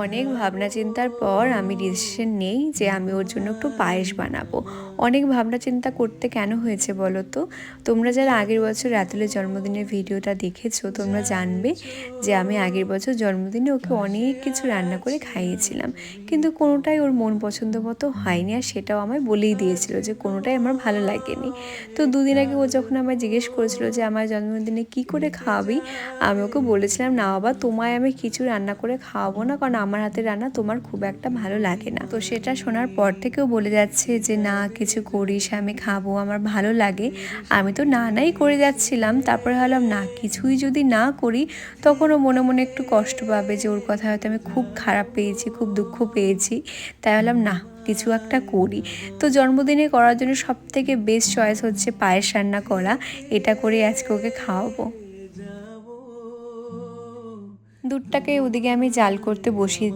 অনেক ভাবনা চিন্তার পর আমি ডিসিশন নেই যে আমি ওর জন্য একটু পায়েস বানাবো। অনেক ভাবনা চিন্তা করতে কেন হয়েছে বলো তো? তোমরা যারা আগের বছর রাতুলের জন্মদিনের ভিডিওটা দেখেছো তোমরা জানবে যে আমি আগের বছর জন্মদিনে ওকে অনেক কিছু রান্না করে খাইয়েছিলাম, কিন্তু কোনোটাই ওর মন পছন্দ মতো হয়নি, আর সেটাও আমায় বলেই দিয়েছিল যে কোনোটাই আমার ভালো লাগেনি। তো দুদিন আগে ও যখন আমায় জিজ্ঞেস করেছিল যে আমার জন্মদিনে কি করে খাওয়াবি, আমি ওকে বলেছিলাম না বাবা, তোমায় আমি কিছু রান্না করে খাওয়াবো না, কারণ আমার হাতের রান্না তোমার খুব একটা ভালো লাগে না। তো সেটা শোনার পর থেকেও বলে যাচ্ছে যে না কিছু করিস, আমি খাবো, আমার ভালো লাগে। আমি তো না নাই করে যাচ্ছিলাম, তারপরে ভাবলাম না কিছুই যদি না করি তখনও মনে মনে একটু কষ্ট পাবে যে ওর কথা হয়তো আমি খুব খারাপ পেয়েছি, খুব দুঃখ পেয়েছি। তাই ভাবলাম না কিছু একটা করি। তো জন্মদিনে করার জন্য সবথেকে বেস্ট চয়েস হচ্ছে পায়েস রান্না করা। এটা করে আজকে ওকে খাওয়াবো। দুধটাকে ওদিকে আমি জাল করতে বসিয়ে